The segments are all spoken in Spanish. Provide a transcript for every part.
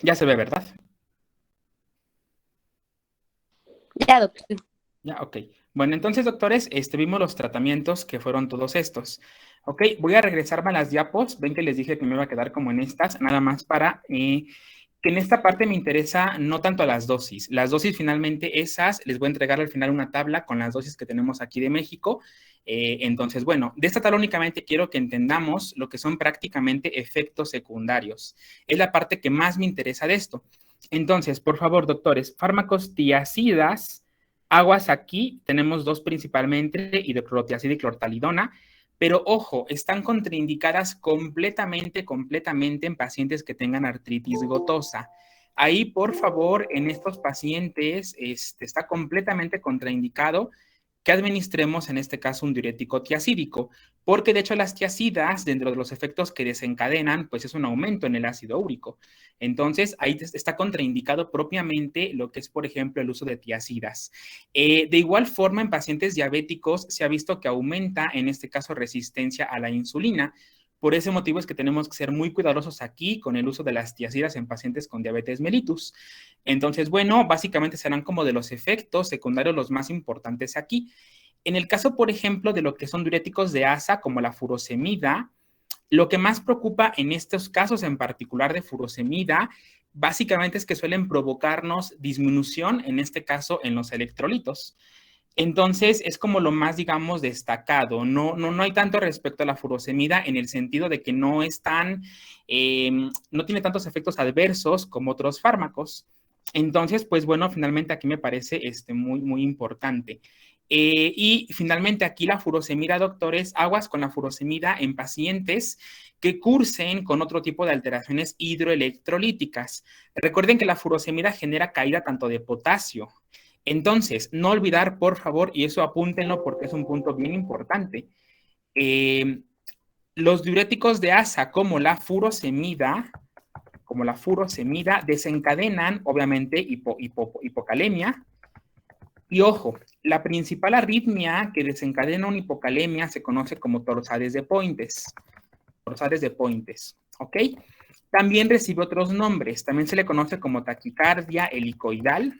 Ya se ve, ¿verdad? Ya, doctor. Ya, ok. Bueno, entonces, doctores, vimos los tratamientos que fueron todos estos. Ok, voy a regresarme a las diapos. Ven que les dije que me iba a quedar como en estas, nada más para que en esta parte me interesa no tanto las dosis. Las dosis finalmente esas, les voy a entregar al final una tabla con las dosis que tenemos aquí de México. Entonces, bueno, de esta tabla únicamente quiero que entendamos lo que son prácticamente efectos secundarios. Es la parte que más me interesa de esto. Entonces, por favor, doctores, fármacos tiacidas. Aguas aquí tenemos dos principalmente, hidroclorotiazida y clortalidona, pero ojo, están contraindicadas completamente en pacientes que tengan artritis gotosa. Ahí, por favor, en estos pacientes está completamente contraindicado que administremos en este caso un diurético tiacídico, porque de hecho las tiacidas, dentro de los efectos que desencadenan, pues es un aumento en el ácido úrico. Entonces, ahí está contraindicado propiamente lo que es, por ejemplo, el uso de tiacidas. De igual forma, en pacientes diabéticos se ha visto que aumenta, en este caso, resistencia a la insulina. Por ese motivo es que tenemos que ser muy cuidadosos aquí con el uso de las tiacidas en pacientes con diabetes mellitus. Entonces, bueno, básicamente serán como de los efectos secundarios los más importantes aquí. En el caso, por ejemplo, de lo que son diuréticos de asa, como la furosemida, lo que más preocupa en estos casos en particular de furosemida, básicamente es que suelen provocarnos disminución, en este caso, en los electrolitos. Entonces, es como lo más, digamos, destacado. No hay tanto respecto a la furosemida en el sentido de que no es tan, no tiene tantos efectos adversos como otros fármacos. Entonces, pues bueno, finalmente aquí me parece muy importante. Y finalmente aquí la furosemida, doctores, aguas con la furosemida en pacientes que cursen con otro tipo de alteraciones hidroelectrolíticas. Recuerden que la furosemida genera caída tanto de potasio. Entonces, no olvidar, por favor, y eso apúntenlo porque es un punto bien importante, eh, los diuréticos de asa como la furosemida, desencadenan, obviamente, hipocalemia. Y ojo, la principal arritmia que desencadena una hipocalemia se conoce como torsades de Pointes. Torsades de Pointes, ¿ok? También recibe otros nombres. También se le conoce como taquicardia helicoidal.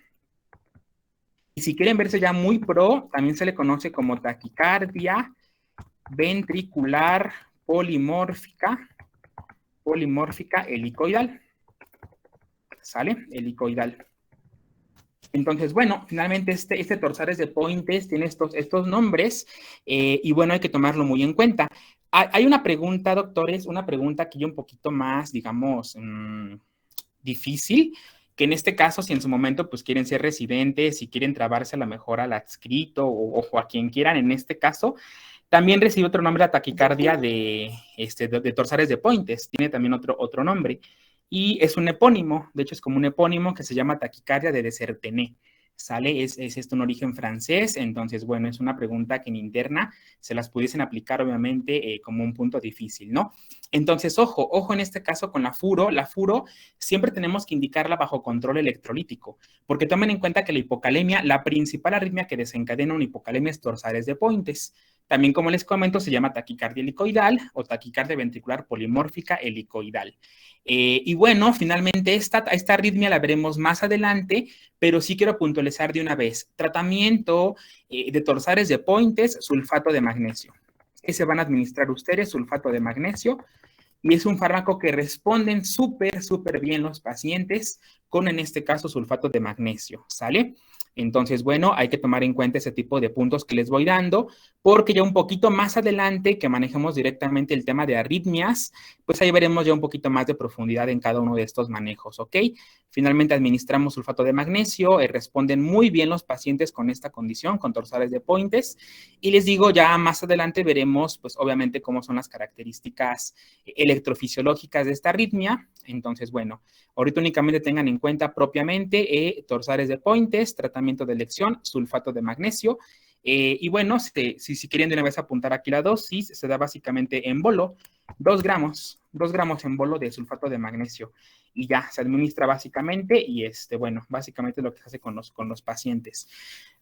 Y si quieren verse ya muy pro, también se le conoce como taquicardia ventricular polimórfica, polimórfica helicoidal. ¿Sale? Helicoidal. Entonces, bueno, finalmente este Torsades de Pointes tiene estos nombres y bueno, hay que tomarlo muy en cuenta. Hay una pregunta, doctores, una pregunta que yo un poquito más, digamos, difícil, que en este caso, si en su momento pues quieren ser residentes, si quieren trabarse a lo mejor al adscrito o a quien quieran en este caso, también recibe otro nombre la taquicardia de Torsades de Pointes, tiene también otro nombre y es un epónimo, de hecho es como un epónimo que se llama taquicardia de Desertené. ¿Sale? Es esto un origen francés, entonces, bueno, es una pregunta que en interna se las pudiesen aplicar, obviamente, como un punto difícil, ¿no? Entonces, ojo en este caso con la furo siempre tenemos que indicarla bajo control electrolítico, porque tomen en cuenta que la hipocalemia, la principal arritmia que desencadena una hipocalemia es Torsades de Pointes. También, como les comento, se llama taquicardia helicoidal o taquicardia ventricular polimórfica helicoidal. Y bueno, finalmente esta arritmia la veremos más adelante, pero sí quiero puntualizar de una vez. Tratamiento de Torsades de Pointes, sulfato de magnesio. Que se van a administrar ustedes sulfato de magnesio y es un fármaco que responden súper bien los pacientes con, en este caso, sulfato de magnesio, ¿sale? Entonces, bueno, hay que tomar en cuenta ese tipo de puntos que les voy dando, porque ya un poquito más adelante que manejemos directamente el tema de arritmias, pues ahí veremos ya un poquito más de profundidad en cada uno de estos manejos, ¿ok? Finalmente administramos sulfato de magnesio, responden muy bien los pacientes con esta condición, con Torsades de Pointes, y les digo, ya más adelante veremos, pues obviamente, cómo son las características electrofisiológicas de esta arritmia. Entonces, bueno, ahorita únicamente tengan en cuenta propiamente Torsades de Pointes, tratamiento de elección, sulfato de magnesio. Y bueno, si quieren de una vez apuntar aquí la dosis, se da básicamente en bolo, 2 gramos en bolo de sulfato de magnesio. Y ya, se administra básicamente y bueno, básicamente lo que se hace con los pacientes.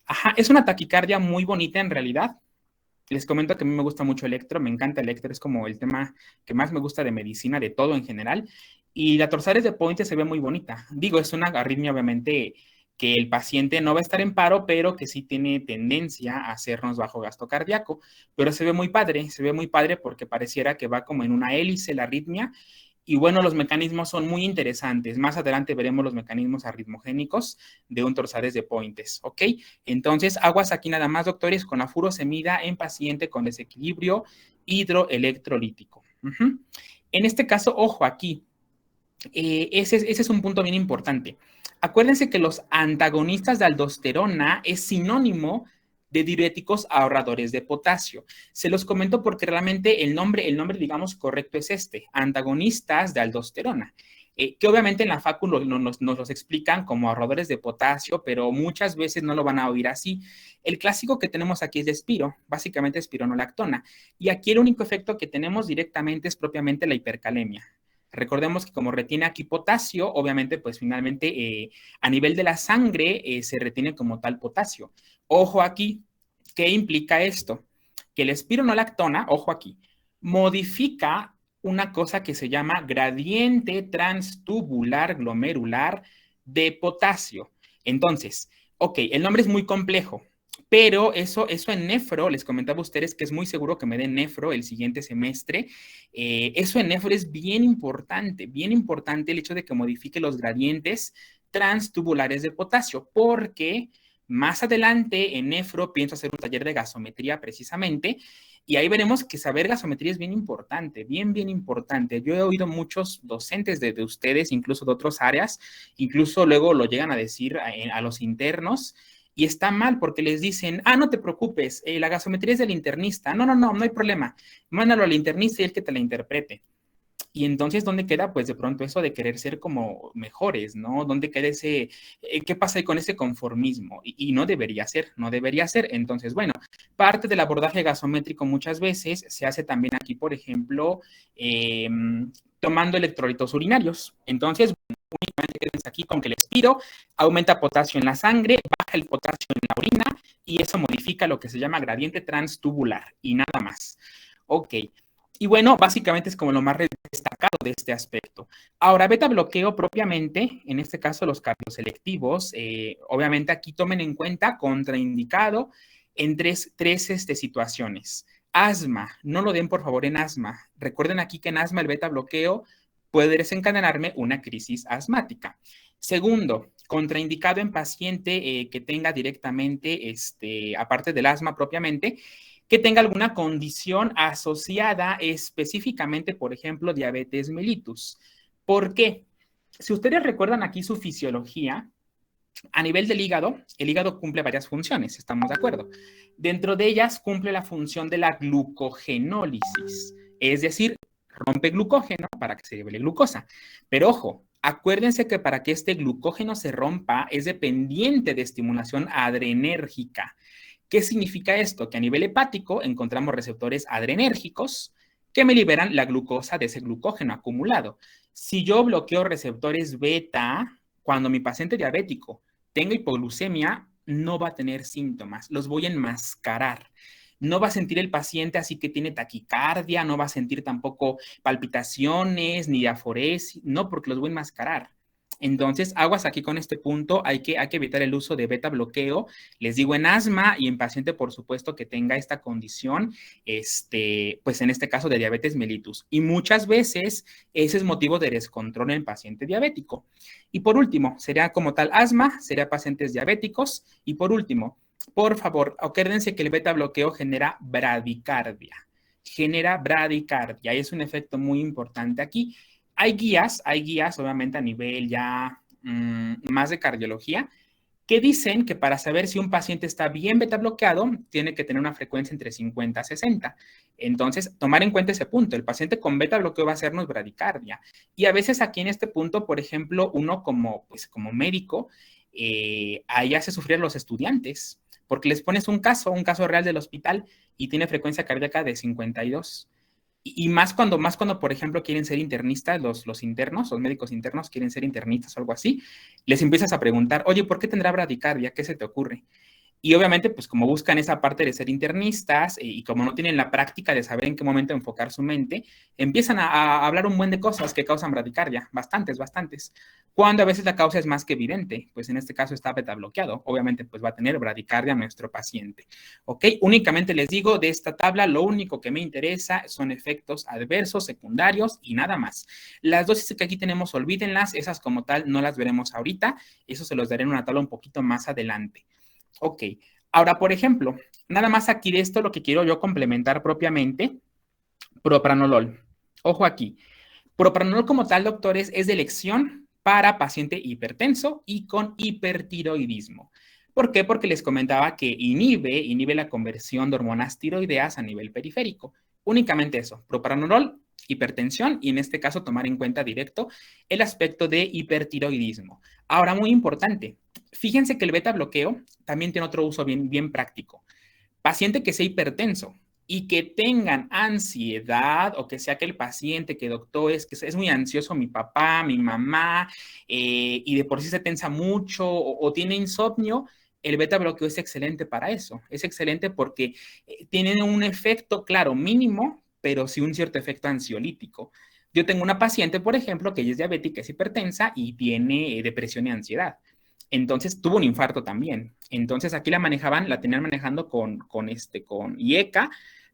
Ajá, es una taquicardia muy bonita en realidad. Les comento que a mí me gusta mucho Electro, me encanta Electro, es como el tema que más me gusta de medicina, de todo en general. Y la torsades de Pointes se ve muy bonita. Digo, es una arritmia obviamente que el paciente no va a estar en paro, pero que sí tiene tendencia a hacernos bajo gasto cardíaco. Pero se ve muy padre porque pareciera que va como en una hélice la arritmia. Y bueno, los mecanismos son muy interesantes. Más adelante veremos los mecanismos arritmogénicos de un torsades de Pointes, ¿ok? Entonces, aguas aquí nada más, doctores, con la furosemida en paciente con desequilibrio hidroelectrolítico. En este caso, ojo aquí, ese es un punto bien importante. Acuérdense que los antagonistas de aldosterona es sinónimo de diuréticos ahorradores de potasio. Se los comento porque realmente el nombre, digamos, correcto es este, antagonistas de aldosterona. Que obviamente en la facu nos los explican como ahorradores de potasio, pero muchas veces no lo van a oír así. El clásico que tenemos aquí es de espiro, básicamente espironolactona, y aquí el único efecto que tenemos directamente es propiamente la hipercalemia. Recordemos que como retiene aquí potasio, obviamente, pues finalmente a nivel de la sangre se retiene como tal potasio. Ojo aquí, ¿qué implica esto? Que el espironolactona, ojo aquí, modifica una cosa que se llama gradiente transtubular glomerular de potasio. Entonces, ok, el nombre es muy complejo, pero eso en nefro, les comentaba a ustedes que es muy seguro que me den nefro el siguiente semestre. Eso en nefro es bien importante el hecho de que modifique los gradientes transtubulares de potasio, porque más adelante en nefro pienso hacer un taller de gasometría precisamente, y ahí veremos que saber gasometría es bien importante, bien importante. Yo he oído muchos docentes de ustedes, incluso de otras áreas, incluso luego lo llegan a decir a los internos, y está mal porque les dicen, no te preocupes, la gasometría es del internista. No hay problema. Mándalo al internista y él que te la interprete. Y entonces, ¿dónde queda? Pues de pronto eso de querer ser como mejores, ¿no? ¿Dónde queda ese, qué pasa ahí con ese conformismo? Y no debería ser, no debería ser. Entonces, bueno, parte del abordaje gasométrico muchas veces se hace también aquí, por ejemplo, tomando electrolitos urinarios. Entonces, únicamente quédense aquí con que el espiro aumenta potasio en la sangre, baja el potasio en la orina y eso modifica lo que se llama gradiente transtubular y nada más. Ok. Y bueno, básicamente es como lo más destacado de este aspecto. Ahora, beta bloqueo propiamente, en este caso los cardioselectivos, obviamente aquí tomen en cuenta contraindicado en tres situaciones. Asma, no lo den por favor en asma. Recuerden aquí que en asma el beta bloqueo puede desencadenarme una crisis asmática. Segundo, contraindicado en paciente que tenga directamente, aparte del asma propiamente, que tenga alguna condición asociada específicamente, por ejemplo, diabetes mellitus. ¿Por qué? Si ustedes recuerdan aquí su fisiología, a nivel del hígado, el hígado cumple varias funciones, estamos de acuerdo. Dentro de ellas cumple la función de la glucogenólisis, es decir, rompe glucógeno para que se libere glucosa. Pero ojo, acuérdense que para que este glucógeno se rompa es dependiente de estimulación adrenérgica. ¿Qué significa esto? Que a nivel hepático encontramos receptores adrenérgicos que me liberan la glucosa de ese glucógeno acumulado. Si yo bloqueo receptores beta, cuando mi paciente diabético tenga hipoglucemia, no va a tener síntomas, los voy a enmascarar. No va a sentir el paciente así que tiene taquicardia, no va a sentir tampoco palpitaciones ni diaforesis, no, porque los voy a enmascarar. Entonces, aguas aquí con este punto, hay que evitar el uso de beta bloqueo, les digo en asma y en paciente, por supuesto, que tenga esta condición, pues en este caso de diabetes mellitus. Y muchas veces ese es motivo de descontrol en el paciente diabético. Y por último, sería como tal asma, sería pacientes diabéticos. Y por último, por favor, acuérdense que el beta bloqueo genera bradicardia. Genera bradicardia y es un efecto muy importante aquí. Hay guías, obviamente a nivel ya más de cardiología, que dicen que para saber si un paciente está bien beta bloqueado, tiene que tener una frecuencia entre 50 a 60. Entonces, tomar en cuenta ese punto. El paciente con beta bloqueo va a hacernos bradicardia. Y a veces aquí en este punto, por ejemplo, uno como médico, ahí hace sufrir a los estudiantes, porque les pones un caso real del hospital y tiene frecuencia cardíaca de 52. Y más cuando, por ejemplo, quieren ser internistas, los internos, los médicos internos quieren ser internistas o algo así, les empiezas a preguntar, oye, ¿por qué tendrá bradicardia? ¿Qué se te ocurre? Y obviamente, pues como buscan esa parte de ser internistas y como no tienen la práctica de saber en qué momento enfocar su mente, empiezan a hablar un buen de cosas que causan bradicardia, bastantes. Cuando a veces la causa es más que evidente, pues en este caso está beta bloqueado, obviamente pues va a tener bradicardia nuestro paciente. ¿Ok? Únicamente les digo, de esta tabla, lo único que me interesa son efectos adversos, secundarios y nada más. Las dosis que aquí tenemos, olvídenlas, esas como tal no las veremos ahorita, eso se los daré en una tabla un poquito más adelante. Ok, ahora, por ejemplo, nada más aquí de esto lo que quiero yo complementar propiamente, propranolol. Ojo aquí, propranolol como tal, doctores, es de elección para paciente hipertenso y con hipertiroidismo. ¿Por qué? Porque les comentaba que inhibe la conversión de hormonas tiroideas a nivel periférico. Únicamente eso, propranolol, hipertensión y en este caso tomar en cuenta directo el aspecto de hipertiroidismo. Ahora, muy importante, fíjense que el beta bloqueo también tiene otro uso bien práctico. Paciente que sea hipertenso y que tengan ansiedad o que sea que el paciente que doctor que es muy ansioso, mi papá, mi mamá, y de por sí se tensa mucho o tiene insomnio, el beta bloqueo es excelente para eso. Es excelente porque tiene un efecto, claro, mínimo, pero sí un cierto efecto ansiolítico. Yo tengo una paciente, por ejemplo, que ella es diabética, es hipertensa y tiene depresión y ansiedad. Entonces tuvo un infarto también. Entonces aquí la tenían manejando con IECA,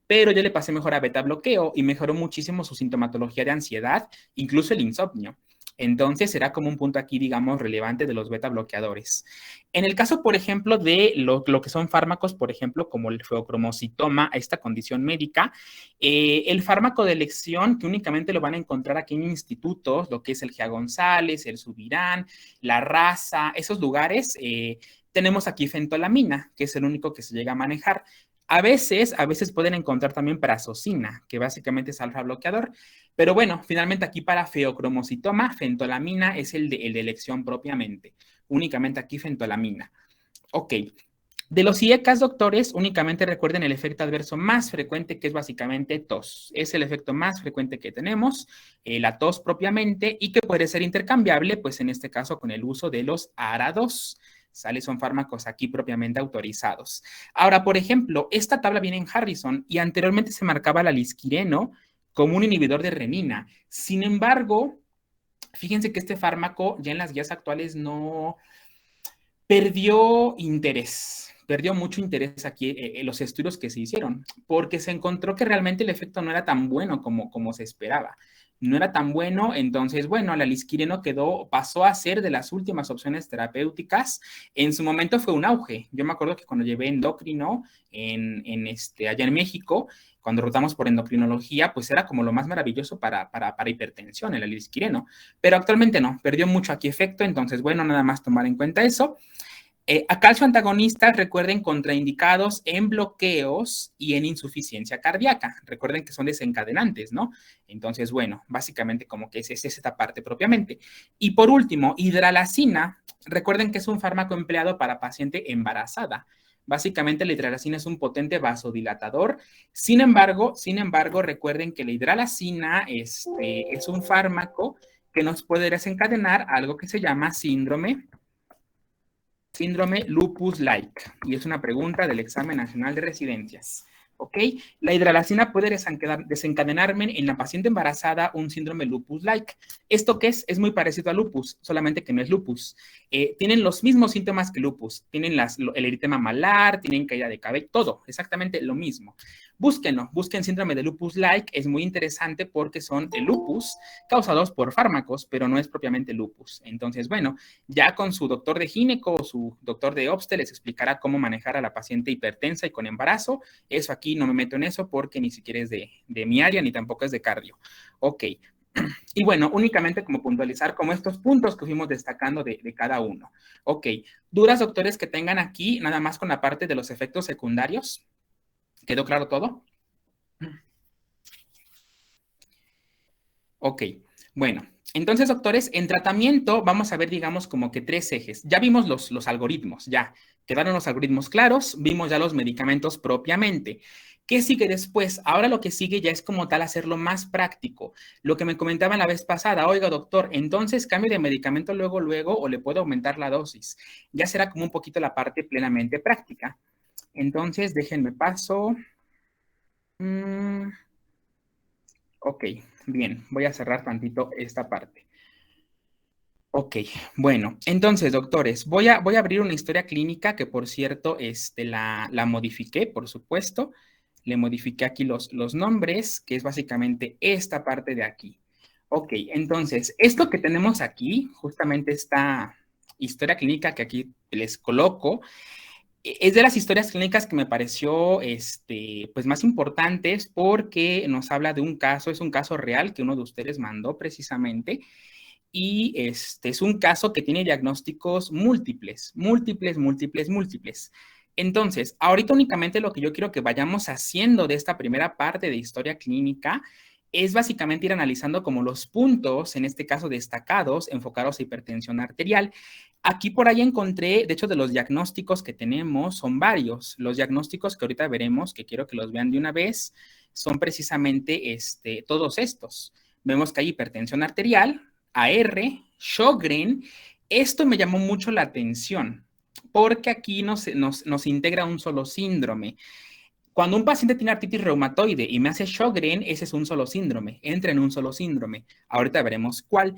pero yo le pasé mejor a beta bloqueo y mejoró muchísimo su sintomatología de ansiedad, incluso el insomnio. Entonces será como un punto aquí, digamos, relevante de los beta bloqueadores. En el caso, por ejemplo, de lo que son fármacos, por ejemplo, como el feocromocitoma, esta condición médica, el fármaco de elección que únicamente lo van a encontrar aquí en institutos, lo que es el GEA González, el Subirán, la Raza, esos lugares, tenemos aquí fentolamina, que es el único que se llega a manejar. A veces pueden encontrar también prazosina, que básicamente es alfa bloqueador. Pero bueno, finalmente aquí para feocromocitoma, fentolamina es el de elección propiamente. Únicamente aquí fentolamina. Ok. De los IECAS, doctores, únicamente recuerden el efecto adverso más frecuente, que es básicamente tos. Es el efecto más frecuente que tenemos, la tos propiamente, y que puede ser intercambiable, pues en este caso con el uso de los ARA2. ¿Sale? Son fármacos aquí propiamente autorizados. Ahora, por ejemplo, esta tabla viene en Harrison y anteriormente se marcaba la lisquireno como un inhibidor de renina. Sin embargo, fíjense que este fármaco ya en las guías actuales no perdió interés. Perdió mucho interés aquí en los estudios que se hicieron, porque se encontró que realmente el efecto no era tan bueno como se esperaba. No era tan bueno, entonces, bueno, la lisquireno pasó a ser de las últimas opciones terapéuticas. En su momento fue un auge. Yo me acuerdo que cuando llevé endocrino allá en México, cuando rotamos por endocrinología, pues era como lo más maravilloso para hipertensión, el lisquireno. Pero actualmente no, perdió mucho aquí efecto, entonces, bueno, nada más tomar en cuenta eso. A calcio antagonistas, recuerden, contraindicados en bloqueos y en insuficiencia cardíaca. Recuerden que son desencadenantes, ¿no? Entonces, bueno, básicamente como que es esta parte propiamente. Y por último, hidralacina. Recuerden que es un fármaco empleado para paciente embarazada. Básicamente la hidralacina es un potente vasodilatador. Sin embargo, recuerden que la hidralacina es un fármaco que nos puede desencadenar algo que se llama síndrome lupus-like, y es una pregunta del examen nacional de residencias. ¿Ok? La hidralacina puede desencadenarme en la paciente embarazada un síndrome lupus-like. ¿Esto qué es? Es muy parecido a lupus, solamente que no es lupus. Tienen los mismos síntomas que lupus. Tienen el eritema malar, tienen caída de cabello, todo, exactamente lo mismo. Búsquenlo, busquen síndrome de lupus-like, es muy interesante porque son el lupus causados por fármacos, pero no es propiamente lupus. Entonces, bueno, ya con su doctor de gineco o su doctor de obste les explicará cómo manejar a la paciente hipertensa y con embarazo. Eso aquí no me meto en eso porque ni siquiera es de mi área ni tampoco es de cardio. Ok. Y bueno, únicamente como puntualizar como estos puntos que fuimos destacando de cada uno. Ok. ¿Dudas, doctores, que tengan aquí nada más con la parte de los efectos secundarios? ¿Quedó claro todo? Ok, bueno, entonces, doctores, en tratamiento vamos a ver, digamos, como que tres ejes. Ya vimos los algoritmos, ya quedaron los algoritmos claros, vimos ya los medicamentos propiamente. ¿Qué sigue después? Ahora lo que sigue ya es como tal hacerlo más práctico. Lo que me comentaban la vez pasada, oiga doctor, entonces cambio de medicamento luego o le puedo aumentar la dosis. Ya será como un poquito la parte plenamente práctica. Entonces déjenme paso. Ok, bien, voy a cerrar tantito esta parte. Ok, bueno, entonces, doctores, voy a abrir una historia clínica que, por cierto, la modifiqué, por supuesto. Le modifiqué aquí los nombres, que es básicamente esta parte de aquí. Ok, entonces, esto que tenemos aquí, justamente esta historia clínica que aquí les coloco, es de las historias clínicas que me pareció, pues más importantes porque nos habla de un caso, es un caso real que uno de ustedes mandó precisamente y es un caso que tiene diagnósticos múltiples. Entonces, ahorita únicamente lo que yo quiero que vayamos haciendo de esta primera parte de historia clínica es básicamente ir analizando como los puntos, en este caso destacados, enfocados a hipertensión arterial. Aquí por ahí encontré, de hecho, de los diagnósticos que tenemos, son varios. Los diagnósticos que ahorita veremos, que quiero que los vean de una vez, son precisamente todos estos. Vemos que hay hipertensión arterial, AR, Sjögren. Esto me llamó mucho la atención porque aquí nos integra un solo síndrome. Cuando un paciente tiene artritis reumatoide y me hace Sjögren, ese es un solo síndrome, entra en un solo síndrome. Ahorita veremos cuál.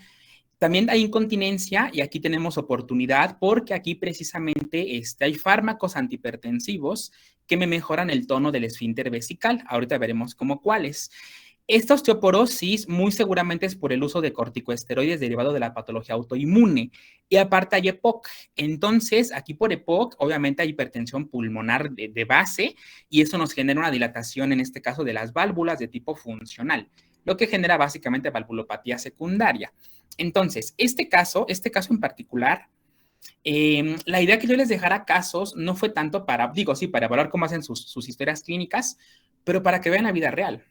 También hay incontinencia y aquí tenemos oportunidad porque aquí precisamente hay fármacos antihipertensivos que me mejoran el tono del esfínter vesical. Ahorita veremos cómo cuáles. Esta osteoporosis muy seguramente es por el uso de corticosteroides derivado de la patología autoinmune. Y aparte hay EPOC. Entonces, aquí por EPOC, obviamente hay hipertensión pulmonar de base y eso nos genera una dilatación, en este caso, de las válvulas de tipo funcional, lo que genera básicamente valvulopatía secundaria. Entonces, este caso en particular, la idea que yo les dejara casos no fue tanto para, digo, sí, para evaluar cómo hacen sus historias clínicas, pero para que vean la vida real.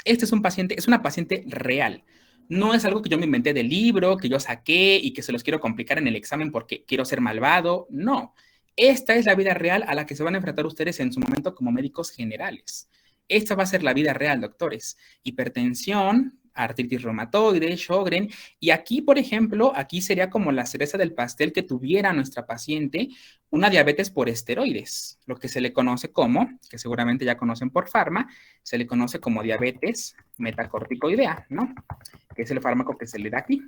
Este es un paciente, es una paciente real. No es algo que yo me inventé del libro, que yo saqué y que se los quiero complicar en el examen porque quiero ser malvado. No. Esta es la vida real a la que se van a enfrentar ustedes en su momento como médicos generales. Esta va a ser la vida real, doctores. Hipertensión, artritis reumatoide, Sjögren. Y aquí, por ejemplo, aquí sería como la cereza del pastel que tuviera nuestra paciente una diabetes por esteroides, lo que se le conoce como, que seguramente ya conocen por farma, se le conoce como diabetes metacorticoidea, ¿no? Que es el fármaco que se le da aquí.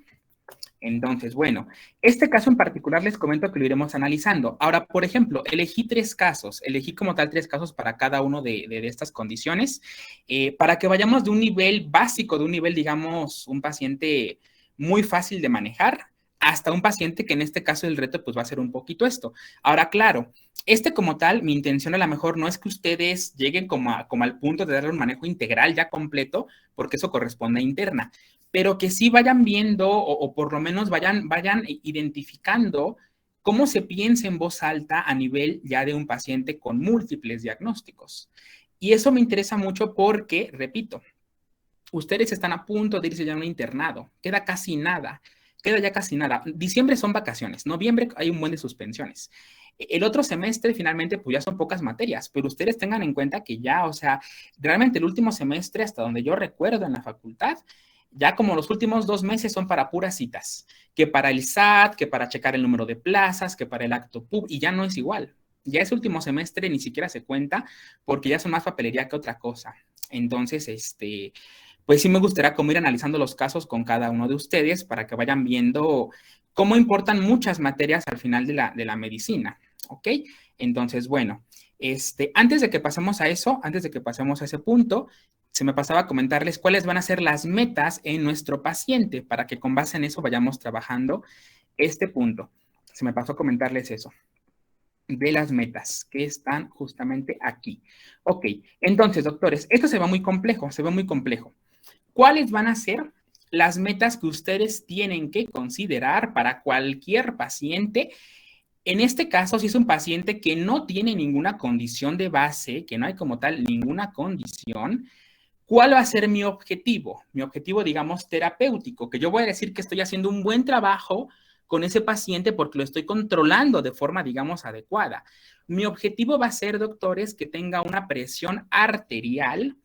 Entonces, bueno, este caso en particular les comento que lo iremos analizando. Ahora, por ejemplo, elegí como tal 3 casos para cada uno de estas condiciones, para que vayamos de un nivel básico, de un nivel, digamos, un paciente muy fácil de manejar, hasta un paciente que en este caso el reto pues va a ser un poquito esto. Ahora, claro, como tal, mi intención a lo mejor no es que ustedes lleguen como al punto de darle un manejo integral ya completo, porque eso corresponde a interna, pero que sí vayan viendo o por lo menos vayan identificando cómo se piensa en voz alta a nivel ya de un paciente con múltiples diagnósticos. Y eso me interesa mucho porque, repito, ustedes están a punto de irse ya a un internado, queda ya casi nada. Diciembre son vacaciones, noviembre hay un buen de suspensiones. El otro semestre finalmente pues ya son pocas materias, pero ustedes tengan en cuenta que ya, o sea, realmente el último semestre, hasta donde yo recuerdo en la facultad, ya como los últimos 2 meses son para puras citas, que para el SAT, que para checar el número de plazas, que para el acto pub, y ya no es igual. Ya ese último semestre ni siquiera se cuenta porque ya son más papelería que otra cosa. Entonces, pues sí me gustaría como ir analizando los casos con cada uno de ustedes para que vayan viendo cómo importan muchas materias al final de la medicina, ¿ok? Entonces, bueno, antes de que pasemos a ese punto, se me pasaba a comentarles cuáles van a ser las metas en nuestro paciente para que con base en eso vayamos trabajando este punto. Se me pasó a comentarles eso de las metas que están justamente aquí. Ok, entonces, doctores, esto se ve muy complejo, ¿Cuáles van a ser las metas que ustedes tienen que considerar para cualquier paciente? En este caso, si es un paciente que no tiene ninguna condición de base, que no hay como tal ninguna condición, ¿cuál va a ser mi objetivo? Mi objetivo, digamos, terapéutico, que yo voy a decir que estoy haciendo un buen trabajo con ese paciente porque lo estoy controlando de forma, digamos, adecuada. Mi objetivo va a ser, doctores, que tenga una presión arterial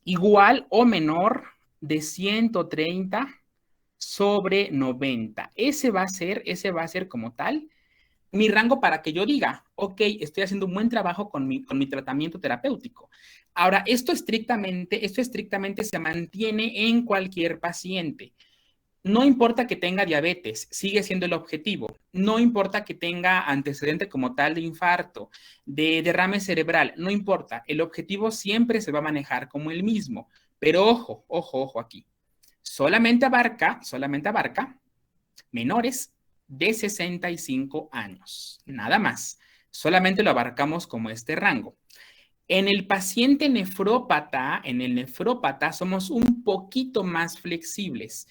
igual o menor de 130/90. Ese va a ser como tal mi rango para que yo diga, ok, estoy haciendo un buen trabajo con mi tratamiento terapéutico. Ahora, esto estrictamente se mantiene en cualquier paciente. No importa que tenga diabetes, sigue siendo el objetivo. No importa que tenga antecedente como tal de infarto, de derrame cerebral, no importa. El objetivo siempre se va a manejar como el mismo. Pero ojo, ojo, ojo aquí. Solamente abarca menores de 65 años. Nada más. Solamente lo abarcamos como este rango. En el paciente nefrópata, en el nefrópata somos un poquito más flexibles.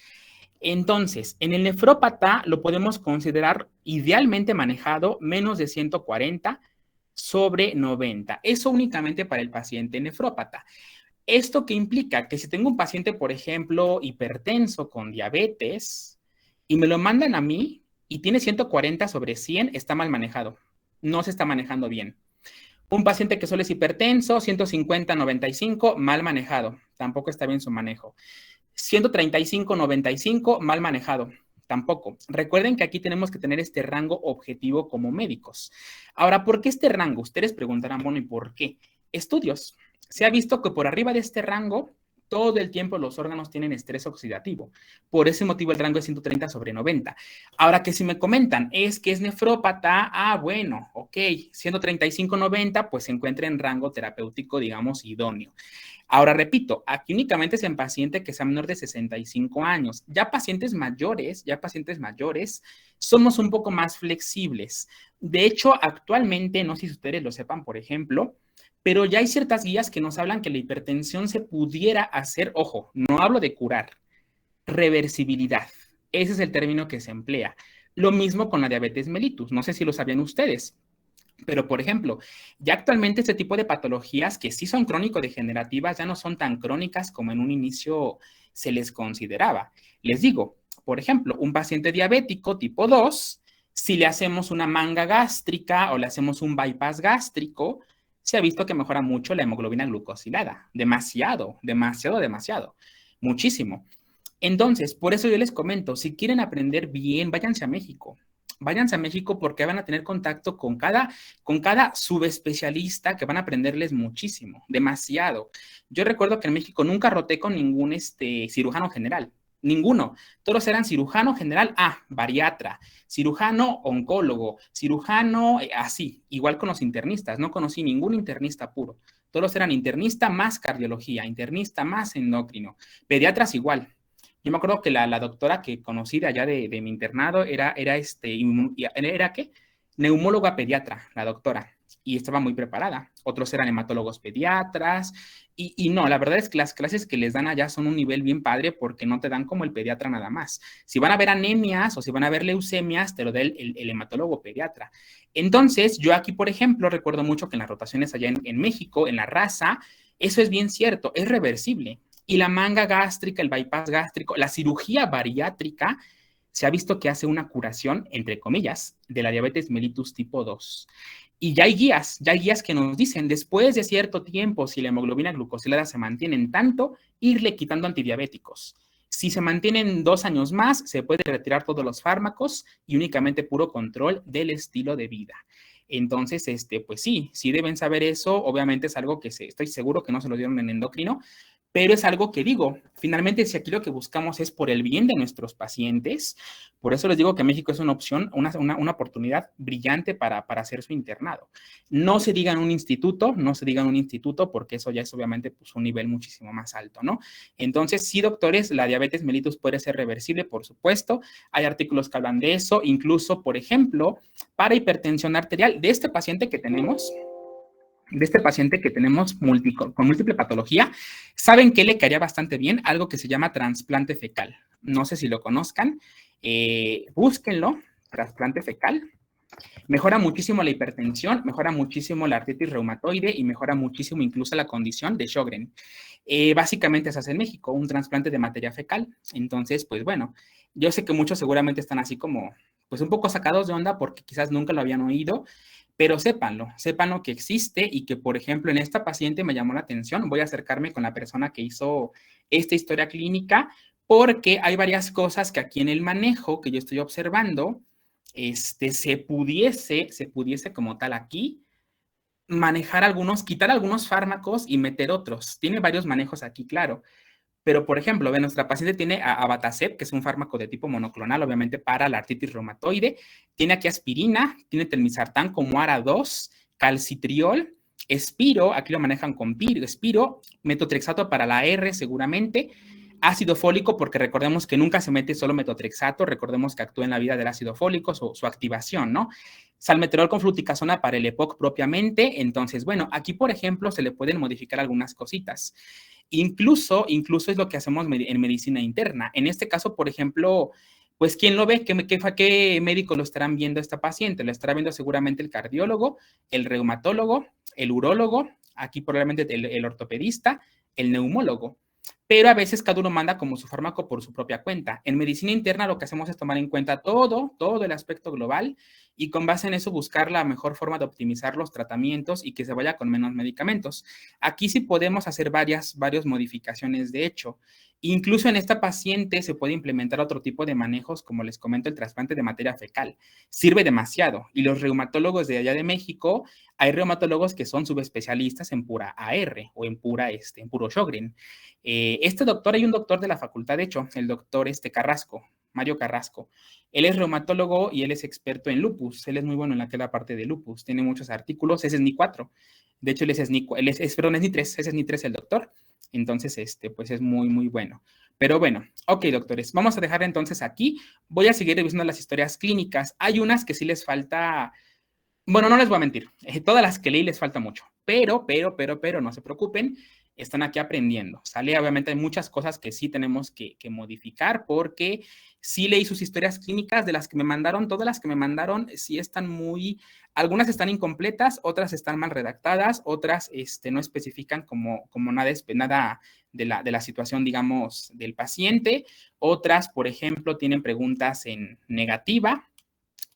Entonces, en el nefrópata lo podemos considerar idealmente manejado menos de 140/90. Eso únicamente para el paciente nefrópata. ¿Esto qué implica? Que si tengo un paciente, por ejemplo, hipertenso con diabetes y me lo mandan a mí y tiene 140/100, está mal manejado. No se está manejando bien. Un paciente que solo es hipertenso, 150/95, mal manejado. Tampoco está bien su manejo. 135/95, mal manejado. Tampoco. Recuerden que aquí tenemos que tener este rango objetivo como médicos. Ahora, ¿por qué este rango? Ustedes preguntarán, bueno, ¿y por qué? Estudios. Se ha visto que por arriba de este rango, todo el tiempo los órganos tienen estrés oxidativo. Por ese motivo el rango es 130/90. Ahora que si me comentan, es que es nefrópata, bueno, ok, 135/90, pues se encuentra en rango terapéutico, digamos, idóneo. Ahora repito, aquí únicamente es en paciente que sea menor de 65 años. Ya pacientes mayores, somos un poco más flexibles. De hecho, actualmente, no sé si ustedes lo sepan, por ejemplo, pero ya hay ciertas guías que nos hablan que la hipertensión se pudiera hacer, ojo, no hablo de curar, reversibilidad. Ese es el término que se emplea. Lo mismo con la diabetes mellitus. No sé si lo sabían ustedes. Pero, por ejemplo, ya actualmente este tipo de patologías que sí son crónico-degenerativas ya no son tan crónicas como en un inicio se les consideraba. Les digo, por ejemplo, un paciente diabético tipo 2, si le hacemos una manga gástrica o le hacemos un bypass gástrico, se ha visto que mejora mucho la hemoglobina glucosilada. Demasiado, demasiado, demasiado. Muchísimo. Entonces, por eso yo les comento, si quieren aprender bien, váyanse a México. Váyanse a México porque van a tener contacto con cada subespecialista que van a aprenderles muchísimo, demasiado. Yo recuerdo que en México nunca roté con ningún cirujano general, ninguno. Todos eran cirujano general, bariatra, cirujano oncólogo, cirujano, así, igual con los internistas. No conocí ningún internista puro. Todos eran internista más cardiología, internista más endocrino, pediatras igual. Yo me acuerdo que la doctora que conocí de allá de mi internado era ¿qué? Neumóloga pediatra, la doctora, y estaba muy preparada. Otros eran hematólogos pediatras, y no, la verdad es que las clases que les dan allá son un nivel bien padre porque no te dan como el pediatra nada más. Si van a ver anemias o si van a ver leucemias, te lo da el hematólogo pediatra. Entonces, yo aquí, por ejemplo, recuerdo mucho que en las rotaciones allá en México, en la raza, eso es bien cierto, es reversible. Y la manga gástrica, el bypass gástrico, la cirugía bariátrica, se ha visto que hace una curación, entre comillas, de la diabetes mellitus tipo 2. Y ya hay guías que nos dicen, después de cierto tiempo, si la hemoglobina glucosilada se mantiene en tanto, irle quitando antidiabéticos. Si se mantienen 2 años más, se puede retirar todos los fármacos y únicamente puro control del estilo de vida. Entonces, pues sí deben saber eso. Obviamente es algo que estoy seguro que no se lo dieron en endocrino, pero es algo que digo, finalmente si aquí lo que buscamos es por el bien de nuestros pacientes, por eso les digo que México es una opción, una oportunidad brillante para hacer su internado. No se diga en un instituto, porque eso ya es obviamente pues, un nivel muchísimo más alto, ¿no? Entonces, sí, doctores, la diabetes mellitus puede ser reversible, por supuesto. Hay artículos que hablan de eso, incluso, por ejemplo, para hipertensión arterial de este paciente que tenemos con múltiple patología, ¿saben qué le caería bastante bien? Algo que se llama trasplante fecal. No sé si lo conozcan, búsquenlo, trasplante fecal. Mejora muchísimo la hipertensión, mejora muchísimo la artritis reumatoide y mejora muchísimo incluso la condición de Sjögren. Básicamente se hace en México un trasplante de materia fecal. Entonces, pues bueno, Yo sé que muchos seguramente están así como, pues un poco sacados de onda porque quizás nunca lo habían oído, pero sépanlo que existe y que, por ejemplo, en esta paciente me llamó la atención. Voy a acercarme con la persona que hizo esta historia clínica porque hay varias cosas que aquí en el manejo que yo estoy observando, se pudiese como tal aquí manejar algunos, quitar algunos fármacos y meter otros. Tiene varios manejos aquí, claro. Pero, por ejemplo, nuestra paciente tiene abatacept, que es un fármaco de tipo monoclonal, obviamente para la artritis reumatoide. Tiene aquí aspirina, tiene telmisartán como ARA2, calcitriol, Espiro, aquí lo manejan con Espiro, metotrexato para la R seguramente, ácido fólico, porque recordemos que nunca se mete solo metotrexato, recordemos que actúa en la vida del ácido fólico, su activación, ¿no? Salmeterol con fluticasona para el EPOC propiamente. Entonces, bueno, aquí, por ejemplo, se le pueden modificar algunas cositas. Incluso es lo que hacemos en medicina interna. En este caso, por ejemplo, pues, ¿quién lo ve? ¿Qué médico lo estarán viendo a esta paciente? Lo estará viendo seguramente el cardiólogo, el reumatólogo, el urólogo, aquí probablemente el ortopedista, el neumólogo. Pero a veces cada uno manda como su fármaco por su propia cuenta. En medicina interna lo que hacemos es tomar en cuenta todo el aspecto global y con base en eso buscar la mejor forma de optimizar los tratamientos y que se vaya con menos medicamentos. Aquí sí podemos hacer varias modificaciones de hecho. Incluso en esta paciente se puede implementar otro tipo de manejos, como les comento, el trasplante de materia fecal. Sirve demasiado. Y los reumatólogos de allá de México, hay reumatólogos que son subespecialistas en pura AR o en puro Sjögren. Este doctor, hay un doctor de la facultad, de hecho, el doctor Carrasco, Mario Carrasco. Él es reumatólogo y él es experto en lupus. Él es muy bueno en la parte de lupus. Tiene muchos artículos. Ese es SNI 4. De hecho, él es SNI 3. Ese es SNI 3 el doctor. Entonces, pues es muy bueno. Pero bueno, ok, doctores. Vamos a dejar entonces aquí. Voy a seguir revisando las historias clínicas. Hay unas que sí les falta. Bueno, no les voy a mentir. Todas las que leí les falta mucho. Pero, no se preocupen. Están aquí aprendiendo, ¿sale? Obviamente hay muchas cosas que sí tenemos que modificar porque sí leí sus historias clínicas de las que me mandaron, todas las que me mandaron sí están algunas están incompletas, otras están mal redactadas, otras no especifican como nada de la situación, digamos, del paciente. Otras, por ejemplo, tienen preguntas en negativa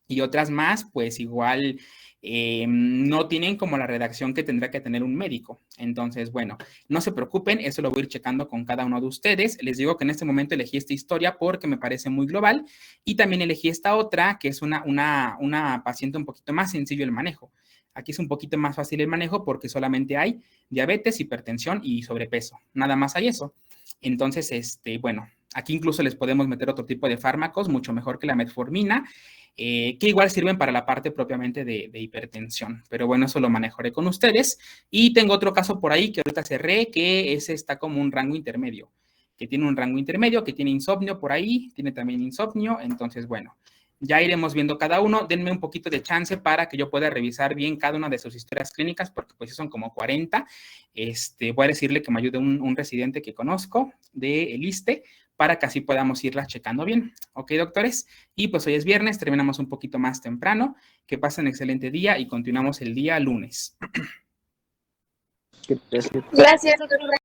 y otras más, pues igual no tienen como la redacción que tendrá que tener un médico. Entonces, bueno, no se preocupen, eso lo voy a ir checando con cada uno de ustedes. Les digo que en este momento elegí esta historia porque me parece muy global y también elegí esta otra, que es una paciente un poquito más sencillo el manejo. Aquí es un poquito más fácil el manejo porque solamente hay diabetes, hipertensión y sobrepeso. Nada más hay eso. Entonces, bueno, aquí incluso les podemos meter otro tipo de fármacos, mucho mejor que la metformina, que igual sirven para la parte propiamente de hipertensión. Pero bueno, eso lo manejaré con ustedes. Y tengo otro caso por ahí que ahorita cerré, que ese está como un rango intermedio, que tiene un rango intermedio, que tiene insomnio por ahí, tiene también insomnio. Entonces, bueno, ya iremos viendo cada uno. Denme un poquito de chance para que yo pueda revisar bien cada una de sus historias clínicas, porque pues son como 40. Voy a decirle que me ayude un residente que conozco de el ISSSTE, para que así podamos irlas checando bien. Ok, doctores. Y pues hoy es viernes, terminamos un poquito más temprano. Que pasen un excelente día y continuamos el día lunes. Gracias, doctor.